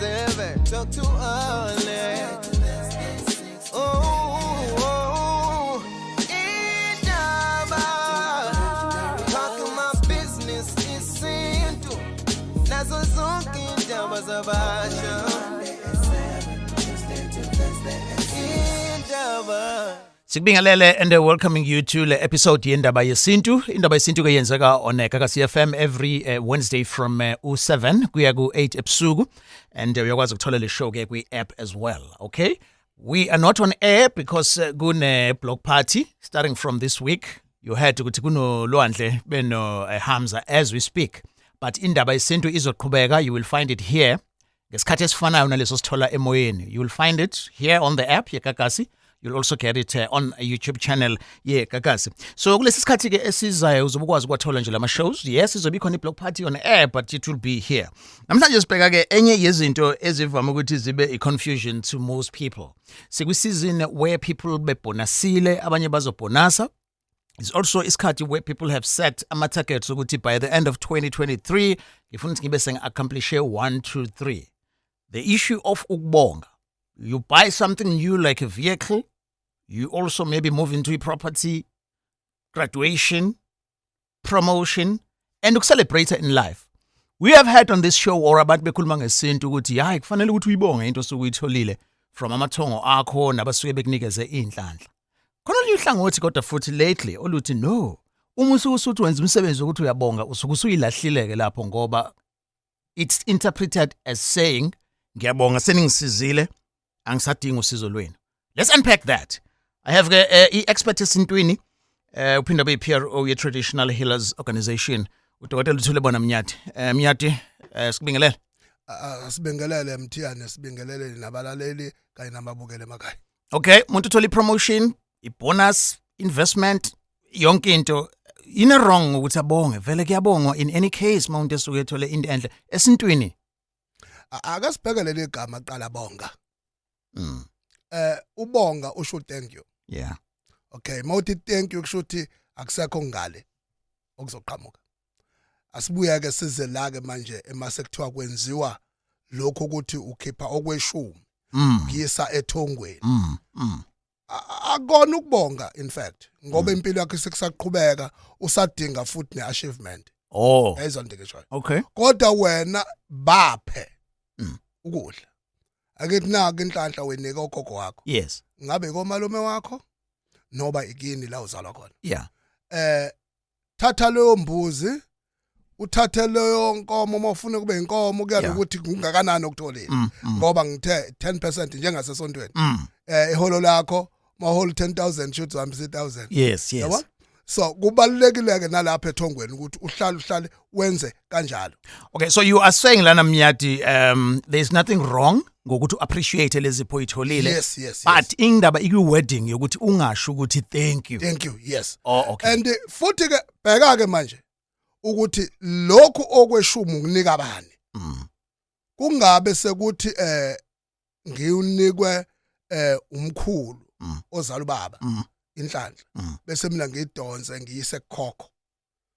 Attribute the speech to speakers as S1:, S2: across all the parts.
S1: 7. Talk too early. Oh, Indaba. Talking my business, Yesintu. Nazo zonke indaba zabantu. Indaba.
S2: Sikubingelele and welcoming you to the episode Indaba Yesintu. Indaba Yesintu yenzeka on Kakasi FM every Wednesday from 7 kuya ku 8 ebusuku and uyakwazi ukuthola le show ke kwi app as well. Okay? We are not on air because kune block party starting from this week. You heard ukuthi kuno Lwandle beno Hamza as we speak. But Indaba Yesintu izoqhubeka. You will find it here. Ngesikhathi esifanayo naleso sithola emoyeni. You will find it here on the app yeKakasi. You'll also get it on a YouTube channel Kakasi. So kulesi sikhathi ke esizayo uzobukwazi ukwathola nje lama shows. Yes, izobe khona block party on air but it will be here. Namhlanje sibheka ke enye yezinto ezivama ukuthi zibe a confusion to most people. Sikwi season where people bebonasile abanye bazobonasa. It's also isikhathi where people have set ama targets ukuthi by the end of 2023 ngifuna ukuthi ngibe sengaccomplish 1 2 3. The issue of ukubonga. You buy something new like a vehicle. You also maybe move into a property, graduation, promotion, and to celebrate it in life. We have had on this show or abantu bekhuluma ngesintu ukuthi hayi kufanele ukuthi uyibonge into sokuyitholile from amathongo akho nabasuke bekunikeze inhlanhla. Khona lihlangothi kodwa futhi lately oluthi no. Uma usukuthi wenza umsebenzi ukuthi uyabonga usuke usuyilahlile ke lapho ngoba it's interpreted as saying ngiyabonga seningisizile angisadinga usizo lwenu. Let's unpack that. I have expert esintwini uphinda be PRO ye Traditional Healers Organization uDokotela Uthulebona Mnyati. Mnyati sikubingelele.
S3: Sibingelele mthiyane sibingelele nabalaleli kanye nababukele emakhaya.
S2: Okay, umuntu uthola promotion, bonus, investment, yonke into ina wrong ukuthi abonge. Vele kuyabongwa in any case mawunto esuke ethole into enhle esintwini.
S3: Akasibhekele legama qala bonga. Ubonga usho thank you.
S2: Yeah.
S3: Okay, mawuthi thank you kushuthi akusekho ngale okuzoqhamuka. Asibuya ke size la ke manje emasekuthiwa kwenziwa lokho ukuthi ukhipha okweshumi. Ngiyisa ethongweni. Akona ukubonga in fact ngoba impilo yakhe sekusaqhubeka usadinga futhi neachievement.
S2: Oh.
S3: Ayizonto ke shoyo.
S2: Okay.
S3: Kodwa wena baphe ukudla. Akithi naka inhlanhla wenika ogogo wakho.
S2: Yes.
S3: Ngabe komalume wakho noba ikini la uzalwa khona.
S2: Yeah.
S3: Thatha leyo mbuzi, uthathe leyo nkomo mawufuna kube inkomo kuya ukuthi kungakanani okutholile. Ngoba ngithe 10% njengasesontweni. Iholo lakho maholo 10,000 should hambisa 1,000.
S2: Yes, yes.
S3: Yabo? So kubalulekile ke nalapha ethongweni ukuthi uhlale wenze kanjalo.
S2: Okay, so you are saying lana Mnyati there's nothing wrong ngokuthi appreciate lezi poyitholile.
S3: Yes.
S2: But indaba iku wedding yokuthi ungasho ukuthi thank you.
S3: Thank you. Yes.
S2: Oh, okay.
S3: And futhi ke bheka ke manje ukuthi lokhu okweshumi ukunika abani. Kungabe sekuthi ngiyunikwe umkhulu ozala ubaba. Inhlanhla bese mina ngidonse ngiyise kukhokho.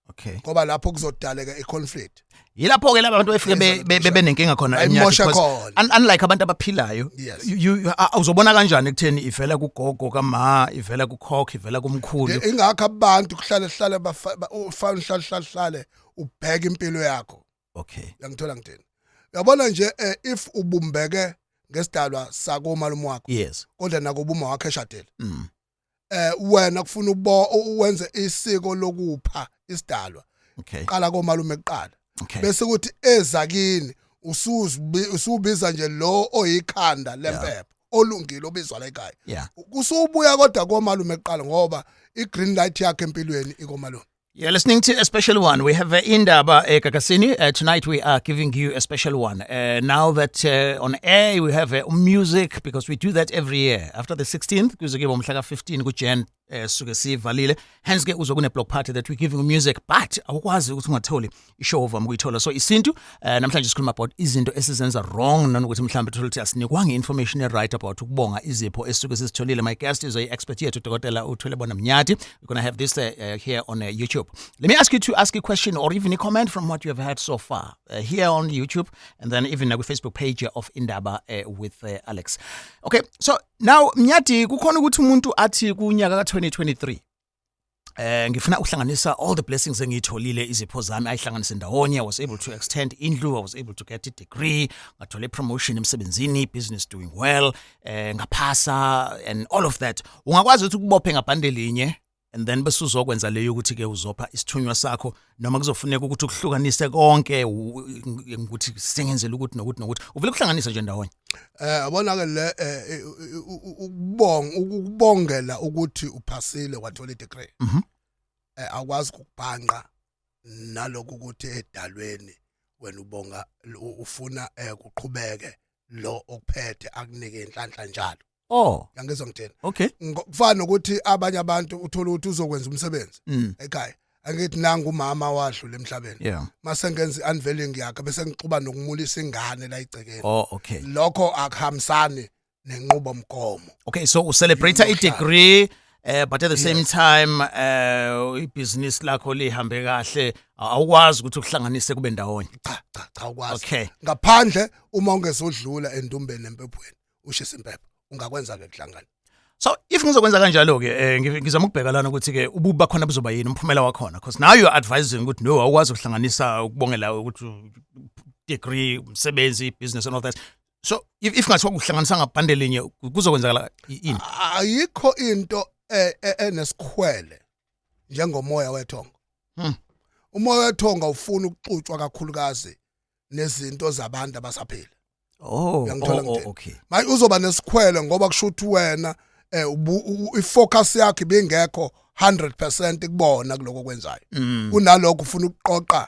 S2: Okay.
S3: Ngoba lapho kuzodaleka iconflict.
S2: Yilapho ke laba bantu befike bebe nenkinga khona
S3: Emnyati.
S2: Unlike abantu abaphilayo, you uzobona kanjani ekutheni ivela kugogo kama, ivela kukhokho, ivela kumkhulu.
S3: Ingakho abantu kuhlale ufana ubheka impilo yakho.
S2: Okay.
S3: Yangithola ngithini. Uyabona nje if ubumbeke ngesidalwa sako malume wakho.
S2: Yes.
S3: Kodwa nakubuma wakhe eshadele. Wena kufuna uwenze isiko lokupha isidalwa.
S2: Okay.
S3: Qala komalume kuqala.
S2: Okay.
S3: Bese kuthi ezakini usubiza nje lo oyikhanda lempepha olungile obizwa la ekhaya.
S2: Yeah.
S3: Kusubuya kodwa komalume kuqala ngoba igreen light yakhe empilweni ikomalume.
S2: You're listening to a special one. We have Indaba Kakasini. Tonight we are giving you a special one. Now that on air we have music because we do that every year. After the 16th, we give 15 Jan suke sivalile. Hence ke uzwa kune block party that we giving music, but awukwazi ukuthi ungatholi ishow ovama ukuyithola. So Yesintu namhlanje sikhuluma about izinto esizenza wrong nanokuthi mhlawumbe thola ukuthi asinikwanga information right about ukubonga izipho esuke sizitholile. My guest is a expert here to Dr. Uthelebona Mnyati. We're going to have this here on YouTube. Let me ask you to ask a question or even a comment from what you have heard so far here on YouTube, and then even the Facebook page of Indaba with Alex. Okay, so now Mnyati kukhona ukuthi umuntu athi kunyaka ka-2023 ngifuna uhlanganisa all the blessings engiyitholile izipho zami ayihlanganise ndawonye. I was able to extend indlu, I was able to get a degree, ngathole promotion emsebenzini, business doing well, ngaphasa and all of that. Ungakwazi ukuthi ukubophe ngabhande linye and then bese uzokwenza leyo ukuthi ke uzopha isithunywa sakho noma kuzofuneka ukuthi ukuhlukanise konke ukuthi singenzele ukuthi nokuthi uvele kuhlanganisa nje ndawonye.
S3: Abona ke le ukubongela ukuthi uphasile wathola i-degree. Akwazi ukubhanqa nalokho ukuthi edalweni wena ubonga ufuna kuqhubeke lo okuphethe akunike inhlanhla njalo.
S2: Oh,
S3: yangizwa ngithena.
S2: Okay.
S3: Kufana ukuthi abanye abantu uthola ukuthi uzokwenza umsebenzi ekhaya. Angithi nanga umama wadlula emhlabeni.
S2: Yeah.
S3: Mase ngenza unveiling yakhe bese ngixuba nokumulisa ingane la igcekeni.
S2: Oh, okay.
S3: Lokho akuhambisani nenqubo mgomo.
S2: Okay, so celebrate a degree but at the same time business lakho lihambe kahle awukwazi ukuthi ukuhlanganise kube ndawonye.
S3: Cha ukwazi.
S2: Okay.
S3: Ngaphandle uma ungezodlula endumbeni empephweni ushisa impepho ungakwenza ke kuhlangana.
S2: So if ngizokwenza kanjalo ke ngizama ukubheka lana ukuthi ke ububi bakhona buzoba yini umphumela wakhona, because now you are advising ukuthi no awukwazi ukuhlanganisa ukubongela ukuthi degree umsebenzi business and all that. So if ngathiwa ukuhlanganisa ngabhande linye kuzokwenzakala yini?
S3: Ayikho into enesikhwele njengomoya wethonga. Umoya wethonga ufuna ukuxutshwa kakhulukazi nezinto zabantu abasaphila.
S2: Oh, okay.
S3: Manje uzoba nesikhwele ngoba kushuthi wena ifocus yakhe ibingekho 100% kubona kuloko kwenzayo. Kunalokho ufuna ukuqoqa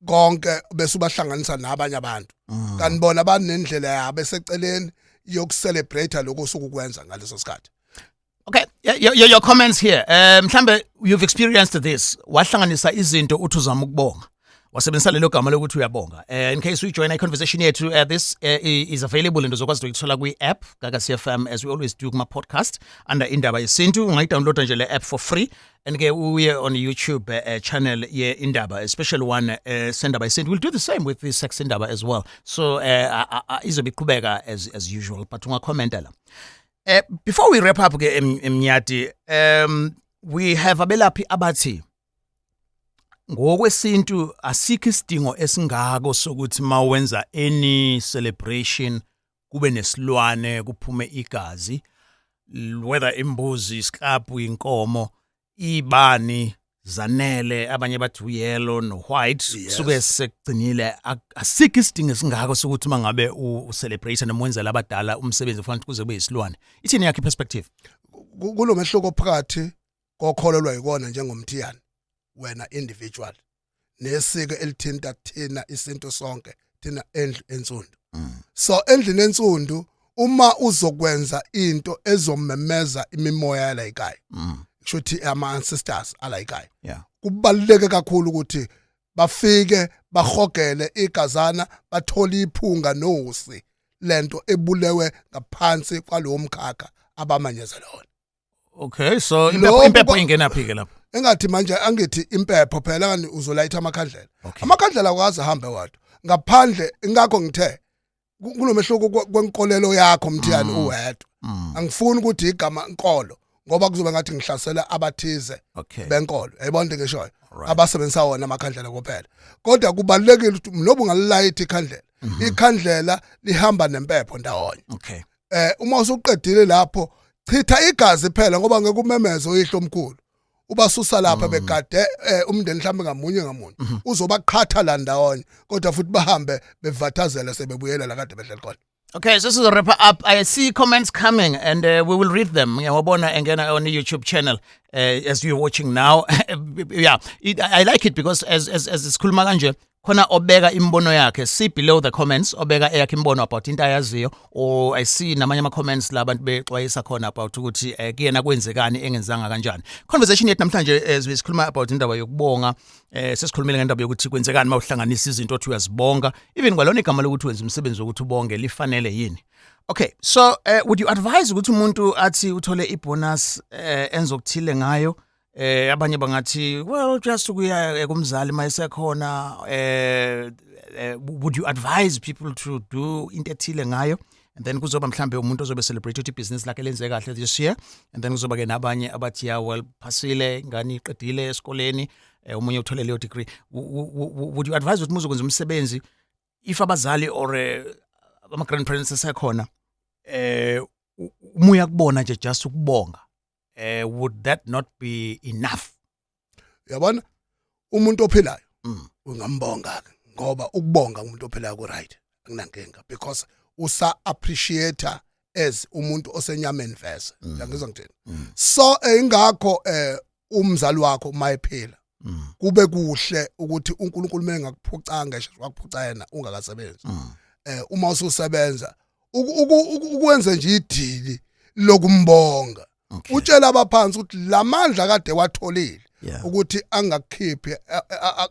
S3: konke bese ubahlanganisa nabanye abantu. Kanibona banendlela yabo eseceleni yokucelebrate lokho sokukwenza ngaleso sikhathi.
S2: Okay, your comments here. Mhlambe you've experienced this. Wahlanganisa izinto uthi uzama ukubonga. Wasebenzisa lelo gama lokuthi uyabonga. In case we join a conversation here too, this is available and uzokwazi ukuthola kwi-app KakaCFM as we always do kuma podcast under Indaba Yesintu. Ungayidownloada nje le app for free and ke uye on YouTube channel ye Indaba, a special one Indaba Yesintu. We'll do the same with this Sex Indaba as well. So izobe iqhubeka as usual, but ungacommentela. Before we wrap up ke Mnyati, we have abelaphi abathi ngokwesintu asikho isidingo esingako sokuthi mawenza any celebration kube nesilwane kuphume igazi, whether imbuzi, isiklabhu, inkomo, ibani, zanele, abanye bathi uyellow no white, suke sekugcinile. Asikho isidingo esingako sokuthi mangabe ucelebrate noma wenzela abadala umsebenzi ufanele kuze kube isilwane. Ithini yakhe perspective?
S3: Kulo mehluko phakathi kokholelwa yikona njengomthiyane wena individual nesiko elithinta thina isinto sonke thina endlu ensundu. So endlini ensundu uma uzokwenza into ezomemeza imimoya yala ekhaya, kushuthi ama ancestors ala ekhaya, kubaluleke kakhulu ukuthi bafike bahogele igazana bathole iphunga nosi lento ebulewe ngaphansi kwalowo mkhakha abamanyezela wona.
S2: Okay, so impepho ingena phike lapho.
S3: Engathi manje angithi impepho phela kani uzolayitha amakhandlela. Amakhandlela akwazi ahambe wadwa. Ngaphandle ingakho ngithe kunomehluko kwenkolelo yakho mthiyani uwedwa. Angifuni ukuthi igama inkolo ngoba kuzoba ngathi ngihlasela abathize benkolo. Yayibona ngishoyo. Abasebenzisa wona amakhandlela kuphela. Kodwa kubalekile ukuthi noba ungalilayitha ikhandlela. Ikhandlela lihamba nempepho ndawonye.
S2: Okay.
S3: Uma usuqedile lapho chitha igazi phela ngoba ngeke umemeze oyihlo omkhulu. Ubasusa lapha begade umndeni mhlambe ngamunye uzobaqhatha la ndawonye kodwa futhi bahambe bevathazela sebebuyela la kade bedlela khona.
S2: Okay, so this is a wrap up. I see comments coming and we will read them. Wabona engena on the YouTube channel as you're watching now. I like it because as sikhuluma kanje khona obeka imbono yakhe. See below the comments obeka eyakhe imbono about into ayaziyo, or I see namanye ama comments la abantu bexwayisa khona about ukuthi kuyena kwenzekani engenzanga kanjani. Conversation yethu namhlanje sikhuluma about indaba yokubonga. Sesikhulumile ngendaba yokuthi kwenzekani mawuhlanganisa izinto othi uyazibonga, even kwalona igama lokuthi wenza umsebenzi wokuthi ubonge lifanele yini. Okay, so would you advise ukuthi umuntu athi uthole ibonus enzokuthile ngayo? Abanye bangathi, well, just ukuya kumzali mayisekhona. Would you advise people to do into ethile ngayo? And then kuzoba mhlambe umuntu ozobe celebrate ukuthi business lakhe lenze kahle this year, and then kuzoba ke nabanye abathi ya well phasile ngani iqedile esikoleni, umunye uthole leyo degree. Would you advise ukuthi muzokwenza umsebenzi if abazali or ama grandparents esekhona umuya kubona nje just ukubonga? Would that not be enough?
S3: Yabona umuntu ophilayo ungambonga ngoba ukubonga umuntu ophilayo ku right akunankinga, because usa appreciate as umuntu osenyameni vese. Ngizwa ngithini? So ingakho umzali wakho mayephila kube kuhle ukuthi uNkulunkulu mengakuphuca ngisho wakuphuca yena ungakasebenzi. Uma ususebenza ukwenze nje idili lokumbonga. Utshela abaphansi ukuthi lamandla kade watholile ukuthi angakhiphi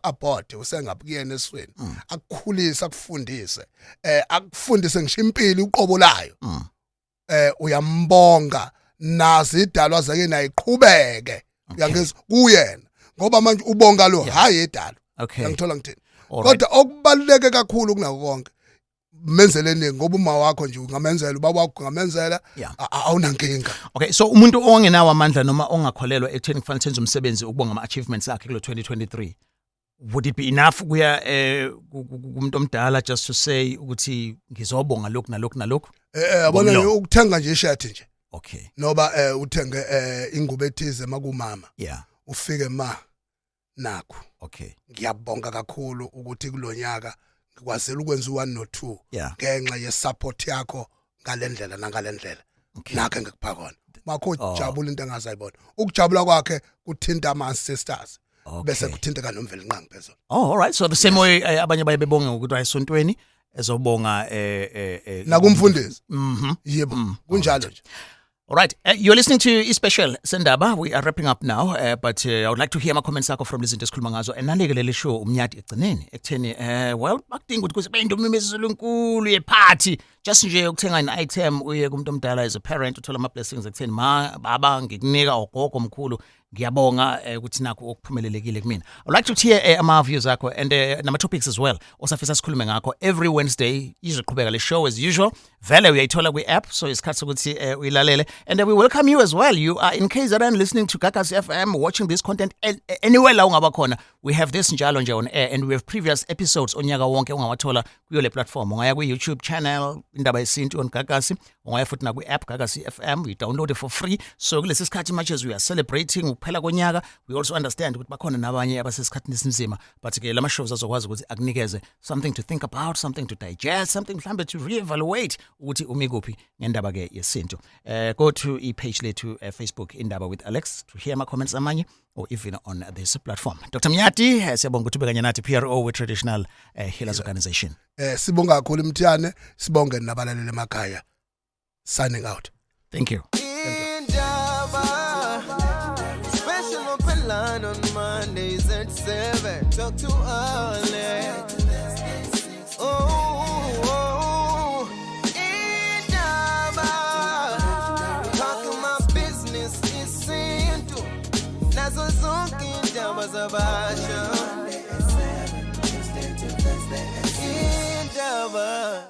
S3: abode usengabuyena esweni, akukhulisa akufundise, akufundise ngisho impilo uqobo layo. Uyambonga nazi idalwa zake naye iqhubeke uyangizwa kuyena ngoba manje ubonga lo hayi idalwa. Ngithola ngithini? Kodwa okubaluleke kakhulu kunako konke menzeleni ngoba uma wakho nje ungamenzela, ubaba wakho ungamenzela, awunankinga.
S2: Okay, so umuntu ongenawo amandla noma ongakholelwa ekutheni kufanele senze umsebenzi ukubonga ama achievements akhe kulo 2023, would it be enough kuya kumuntu omdala just to say ukuthi ngizobonga lokhu nalokhu nalokhu?
S3: Yabona ukuthenga nje ishirt nje.
S2: Okay.
S3: Noba uthenge ingubo ethize makumama. Ufike ma nakho.
S2: Okay.
S3: Ngiyabonga kakhulu ukuthi kulonyaka ngikwazela ukwenza u1 no2 ngenxa yesupport yakho ngalendlela nangalendlela. Nakhe ngikupha khona. Makho jabula into engazayibona. Ukujabula kwakhe kuthinta ama sisters. Bese kuthinta nomveli nqangi phezulu.
S2: Oh, all right. So the same way abanye baye bebonga ukuthi ayisontweni ezobonga
S3: nakumfundisi. Yebo. Kunjalo nje.
S2: All right, you're listening to iSpecial Indaba. We are wrapping up now, but I would like to hear my comments from Lezi esikhuluma ngazo. Enalekelele show umnyati egcineni ekutheni well bakudinga ukuthi kube into umemezelo enkulu yeparty just nje ukuthenga an item uye kumuntu omdala as a parent uthola ama blessings ekutheni baba ngikunika ogogo omkhulu ngiyabonga ukuthi nakho okuphumelelekile kumina. I'd like to hear ama views akho and nama topics as well. Osafisa sikhulume ngakho every Wednesday izoqhubeka le show as usual. Vele uyayithola kwi app, so isikhathi ukuthi uyilalele, and we welcome you as well. You are in KZN listening to Gagas FM, watching this content anywhere la ungaba khona. We have this njalo nje on air, and we have previous episodes onyaka wonke ungawathola kuyo le platform. Ungaya ku YouTube channel Indaba Yesintu on Gagas, ungaya futhi na ku app Gagas FM. We download it for free. So kulesi sikhathi much as we are celebrating ukuphela konyaka, we also understand ukuthi bakhona nabanye abasesikhathini esinzima, but ke lama shows azokwazi ukuthi akunikeze something to think about, something to digest, something mhlambe to reevaluate ukuthi umi kuphi ngendaba ke yesintu. Go to page lethu Facebook Indaba with Alex to hear my comments amanye, or even on this platform. Dr. Mnyati siyabonga ukuthi ubekanye nathi PRO with Traditional Healers Organization.
S3: Sibonga kakhulu Mthiyane, sibonge nabalaleli emakhaya. Signing out.
S2: Thank you.
S1: Indaba, special open line on Mondays at 7. Talk to Alex. Indaba.